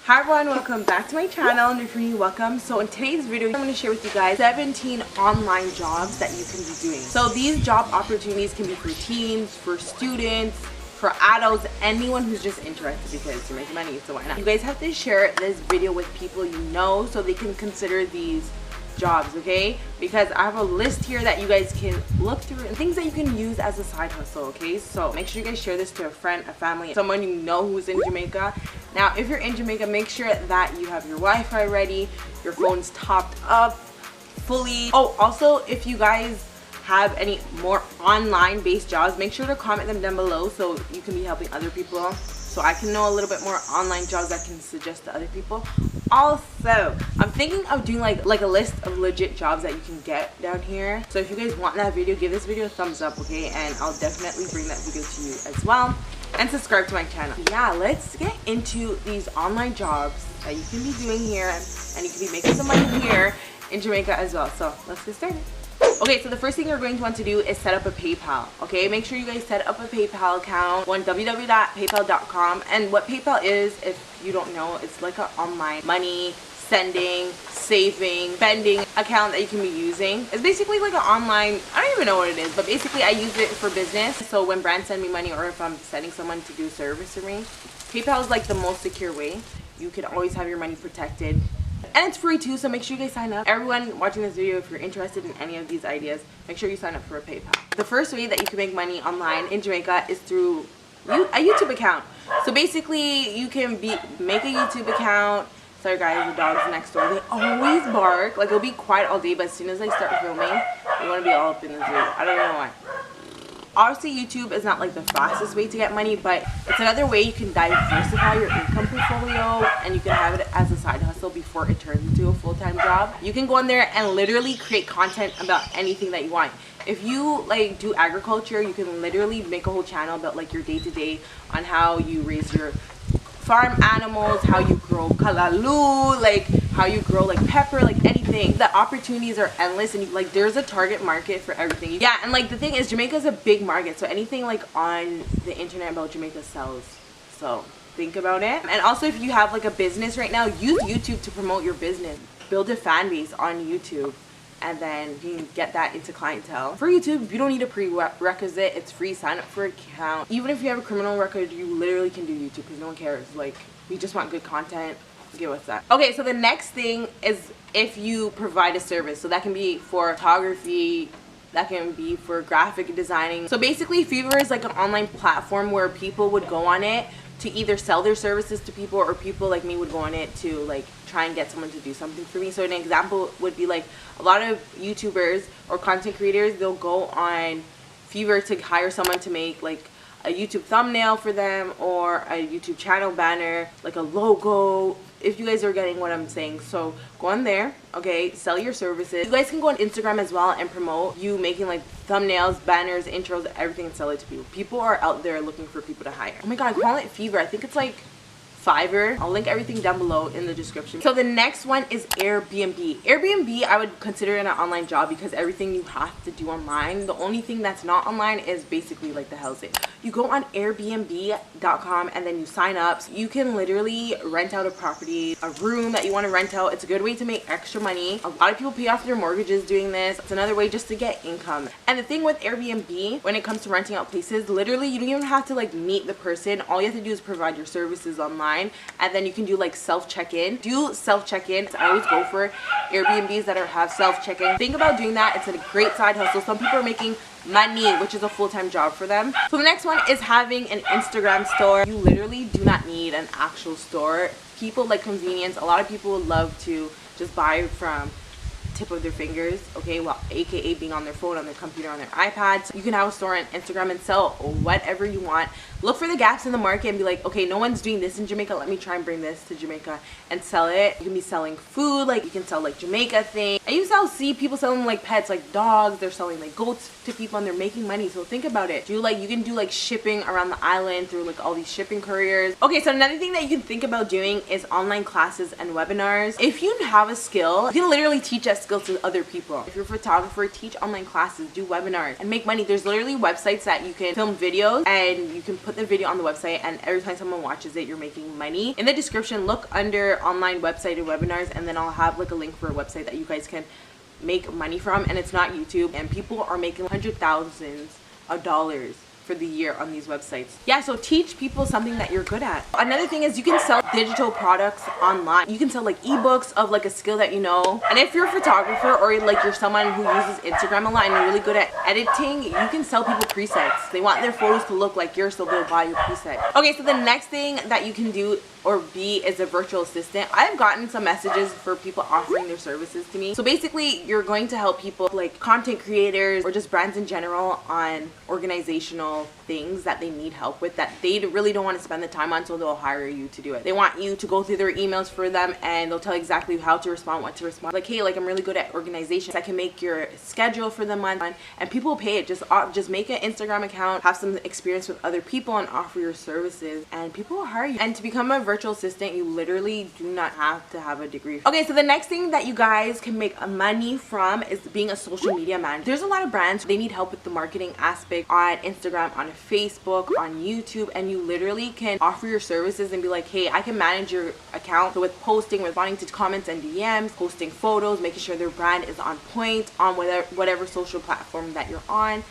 Hi everyone, welcome back to my channel, and if you're new, welcome. So in today's video, I'm going to share with you guys 17 online jobs that you can be doing. So these job opportunities can be for teens, for students, for adults, anyone who's just interested because you're making money, so why not? You guys have to share this video with people you know so they can consider these jobs, okay? Because I have a list here that you guys can look through and things that you can use as a side hustle, okay? So make sure you guys share this to a friend, a family, someone you know who's in Jamaica. Now if you're in Jamaica, make sure that you have your Wi-Fi ready, your phone's topped up fully. Oh, also if you guys have any more online based jobs, make sure to comment them down below so you can be helping other people, so I can know a little bit more online jobs I can suggest to other people. Also, I'm thinking of doing like a list of legit jobs that you can get down here. So if you guys want that video, give this video a thumbs up, okay? And I'll definitely bring that video to you as well. And subscribe to my channel. Yeah, let's get into these online jobs that you can be doing here, and you can be making some money here in Jamaica as well. So let's get started. Okay, so the first thing you're going to want to do is set up a PayPal, okay? Make sure you guys set up a PayPal account. Go on www.paypal.com. And what PayPal is, if you don't know, it's like an online money sending, saving, spending account that you can be using. It's basically like an online, I don't even know what it is, but basically I use it for business. So when brands send me money, or if I'm sending someone to do service for me, PayPal is like the most secure way. You can always have your money protected. And it's free too, so make sure you guys sign up. Everyone watching this video, if you're interested in any of these ideas, make sure you sign up for a PayPal. The first way that you can make money online in Jamaica is through a YouTube account. So basically, you can make a YouTube account. Sorry guys, the dogs next door, they always bark. Like, it'll be quiet all day, but as soon as I start filming, they want to be all up in the zoo. I don't know why. Obviously, YouTube is not like the fastest way to get money, but it's another way you can diversify your income portfolio, and you can have it as a side hustle before it turns into a full-time job. You can go on there and literally create content about anything that you want. If you like do agriculture, you can literally make a whole channel about like your day-to-day on how you raise your farm animals, how you grow kalalu, like how you grow like pepper, like anything. The opportunities are endless, and like there's a target market for everything. Yeah, and like the thing is, Jamaica is a big market, so anything like on the internet about Jamaica sells. So think about it. And also, if you have like a business right now, use YouTube to promote your business. Build a fan base on YouTube, and then you can get that into clientele. For YouTube, you don't need a prerequisite. It's free. Sign up for an account. Even if you have a criminal record, you literally can do YouTube because no one cares. Like, we just want good content. Okay, what's that? Okay, so the next thing is if you provide a service. So that can be for photography, that can be for graphic designing. So basically, Fiverr is like an online platform where people would go on it to either sell their services to people, or people like me would go on it to like try and get someone to do something for me. So an example would be like a lot of YouTubers or content creators, they'll go on Fiverr to hire someone to make like a YouTube thumbnail for them, or a YouTube channel banner, like a logo, if you guys are getting what I'm saying. So go on there, okay, sell your services. You guys can go on Instagram as well and promote you making like thumbnails, banners, intros, everything, and sell it to people. People are out there looking for people to hire. Oh my god, I call it Fiverr. I think it's like Fiverr. I'll link everything down below in the description. So the next one is Airbnb. Airbnb, I would consider it an online job because everything you have to do online. The only thing that's not online is basically like the housing. You go on airbnb.com and then you sign up. So you can literally rent out a property, a room that you want to rent out. It's a good way to make extra money. A lot of people pay off their mortgages doing this. It's another way just to get income. And the thing with Airbnb, when it comes to renting out places, literally you don't even have to like meet the person. All you have to do is provide your services online, and then you can do like self check-in. Do self check-in. I always go for Airbnbs that have self check-in. Think about doing that. It's a great side hustle. Some people are making money, which is a full-time job for them. So the next one is having an Instagram store. You literally do not need an actual store. People like convenience. A lot of people would love to just buy from tip of their fingers, okay, well, aka being on their phone, on their computer, on their iPad. So you can have a store on Instagram and sell whatever you want. Look for the gaps in the market and be like, okay, no one's doing this in Jamaica, let me try and bring this to Jamaica and sell it. You can be selling food, like you can sell like Jamaica things. And you see people selling like pets, like dogs. They're selling like goats to people, and they're making money. So think about it. You can do like shipping around the island through like all these shipping couriers. Okay, so another thing that you can think about doing is online classes and webinars. If you have a skill, you can literally teach that skill to other people. If you're a photographer, teach online classes, do webinars, and make money. There's literally websites that you can film videos and you can put put the video on the website, and every time someone watches it, you're making money. In the description, look under online website and webinars, and then I'll have like a link for a website that you guys can make money from, and it's not YouTube, and people are making hundred thousands of dollars for the year on these websites. Yeah, so teach people something that you're good at. Another thing is you can sell digital products online. You can sell like ebooks of like a skill that you know. And if you're a photographer or like you're someone who uses Instagram a lot and you're really good at editing, you can sell people presets. They want their photos to look like yours, so they'll buy your preset. Okay, so the next thing that you can do or be is a virtual assistant. I've gotten some messages for people offering their services to me. So basically, you're going to help people like content creators or just brands in general on organizational things that they need help with that they really don't want to spend the time on, so they'll hire you to do it. They want you to go through their emails for them, and they'll tell exactly how to respond, what to respond. Like, hey, like I'm really good at organization. I can make your schedule for the month, and people will pay it. Just make an Instagram account, have some experience with other people, and offer your services, and people will hire you. And to become a virtual assistant, you literally do not have to have a degree. Okay, so the next thing that you guys can make money from is being a social media manager. There's a lot of brands, they need help with the marketing aspect on Instagram, on Facebook, on YouTube, and you literally can offer your services and be like, hey, I can manage your account. So with posting, responding to comments and DMs, posting photos, making sure their brand is on point on whatever social platform that you're on.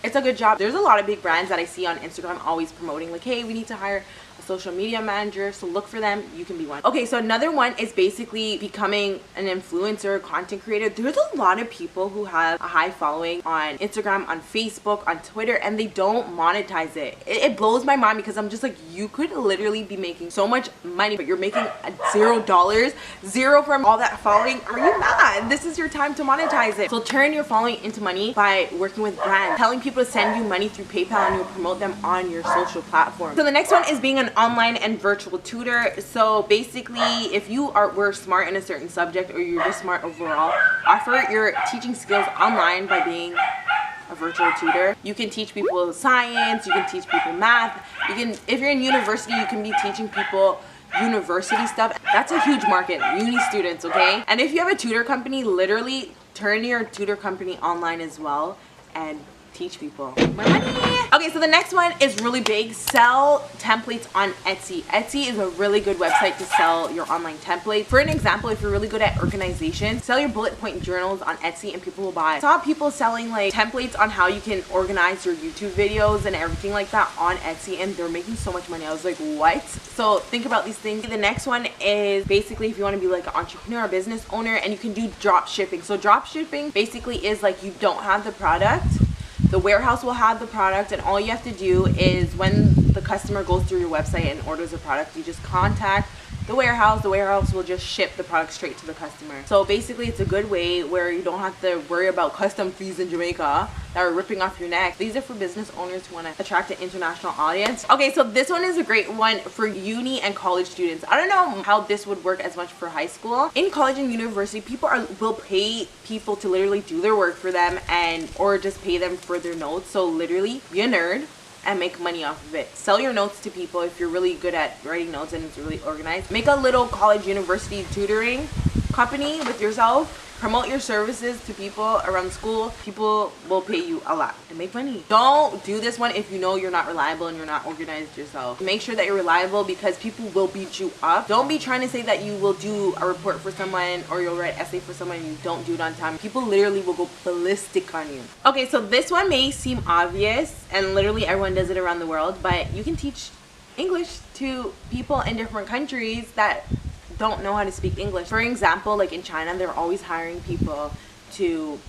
It's a good job. There's a lot of big brands that I see on Instagram always promoting like, hey, we need to hire a social media manager, so look for them. You can be one. Okay, so another one is basically becoming an influencer, content creator. There's a lot of people who have a high following on Instagram, on Facebook, on Twitter, and they don't monetize it. It blows my mind because I'm just like, you could literally be making so much money, but you're making $0, zero from all that following. Are you mad? This is your time to monetize it. So turn your following into money by working with brands, telling people to send you money through PayPal, and you'll promote them on your social platform. So the next one is being an online and virtual tutor. So basically, if you were smart in a certain subject, or you're just smart overall, offer your teaching skills online by being a virtual tutor. You can teach people science, you can teach people math, you can, if you're in university, you can be teaching people university stuff. That's a huge market, uni students, okay? And if you have a tutor company, literally turn your tutor company online as well and teach people more money. Okay, so the next one is really big. Sell templates on Etsy. Etsy is a really good website to sell your online templates. For an example, if you're really good at organization, sell your bullet point journals on Etsy and people will buy. I saw people selling like templates on how you can organize your YouTube videos and everything like that on Etsy, and they're making so much money. I was like, what? So think about these things. The next one is basically if you want to be like an entrepreneur or business owner, and you can do drop shipping. So drop shipping basically is like you don't have the product, the warehouse will have the product, and all you have to do is when the customer goes through your website and orders a product, you just contact the warehouse will just ship the product straight to the customer. So basically it's a good way where you don't have to worry about custom fees in Jamaica that are ripping off your neck. These are for business owners who want to attract an international audience. Okay, so this one is a great one for uni and college students. I don't know how this would work as much for high school. In college and university, people will pay people to literally do their work for them, or just pay them for their notes. So literally be a nerd and make money off of it. Sell your notes to people if you're really good at writing notes and it's really organized. Make a little college university tutoring company with yourself. Promote your services to people around school. People will pay you a lot and make money. Don't do this one if you know you're not reliable and you're not organized yourself. Make sure that you're reliable because people will beat you up. Don't be trying to say that you will do a report for someone or you'll write an essay for someone and you don't do it on time. People literally will go ballistic on you. Okay, so this one may seem obvious and literally everyone does it around the world, but you can teach English to people in different countries that don't know how to speak English. For example, like in China, they're always hiring people to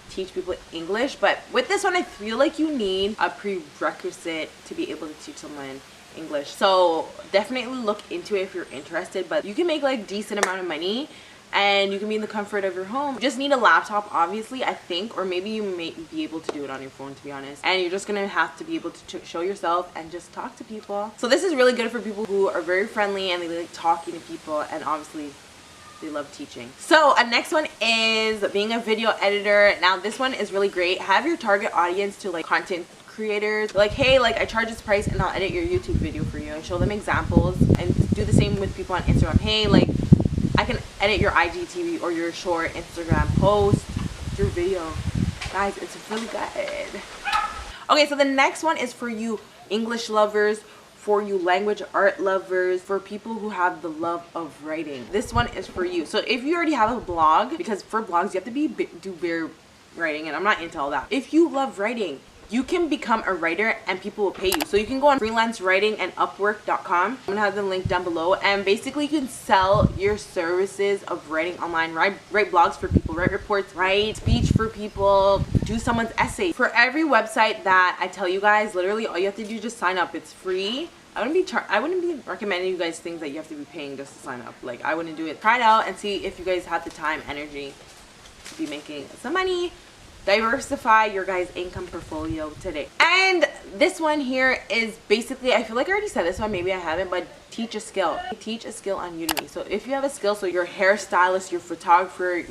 teach people English, but with this one I feel like you need a prerequisite to be able to teach someone English. So definitely look into it if you're interested, but you can make like decent amount of money and you can be in the comfort of your home. You just need a laptop, obviously, I think, or maybe you may be able to do it on your phone, to be honest. And you're just gonna have to be able to show yourself and just talk to people. So this is really good for people who are very friendly and they like talking to people, and obviously they love teaching. So next one is being a video editor. Now this one is really great. Have your target audience to like content creators. Like, hey, like I charge this price and I'll edit your YouTube video for you, and show them examples, and do the same with people on Instagram. Hey, like I can edit your IGTV or your short Instagram post, your video. Guys, it's really good. Okay, so the next one is for you English lovers, for you language art lovers, for people who have the love of writing. This one is for you. So if you already have a blog, because for blogs you have to do bare writing, and I'm not into all that. If you love writing, you can become a writer and people will pay you. So you can go on freelance writing and upwork.com. I'm gonna have the link down below, and basically you can sell your services of writing online. Write blogs for people, write reports, write speech for people, do someone's essay. For every website that I tell you guys, literally all you have to do is just sign up. It's free. I wouldn't be recommending you guys things that you have to be paying just to sign up. Like, I wouldn't do it. Try it out and see if you guys have the time, energy to be making some money. Diversify your guys' income portfolio today. And this one here is basically, I feel like I already said this one, maybe I haven't, but teach a skill. Teach a skill on Udemy. So if you have a skill, so you're a hairstylist, you're a photographer,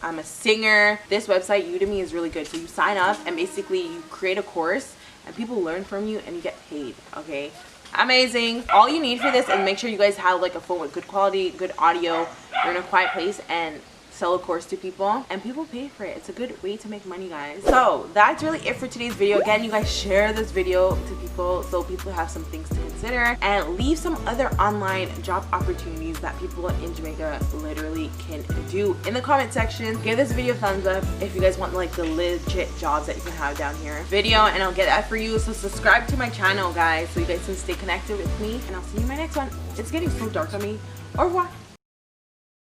I'm a singer, this website Udemy is really good. So you sign up and basically you create a course and people learn from you and you get paid. Okay, amazing. All you need for this, and make sure you guys have like a phone with good quality, good audio, you're in a quiet place, and sell a course to people and people pay for it. It's a good way to make money, guys. So that's really it for today's video. Again, you guys share this video to people so people have some things to consider, and leave some other online job opportunities that people in Jamaica literally can do in the comment section. Give this video a thumbs up if you guys want like the legit jobs that you can have down here video, and I'll get that for you. So subscribe to my channel, guys, so you guys can stay connected with me, and I'll see you in my next one. It's getting so dark on me. Au revoir.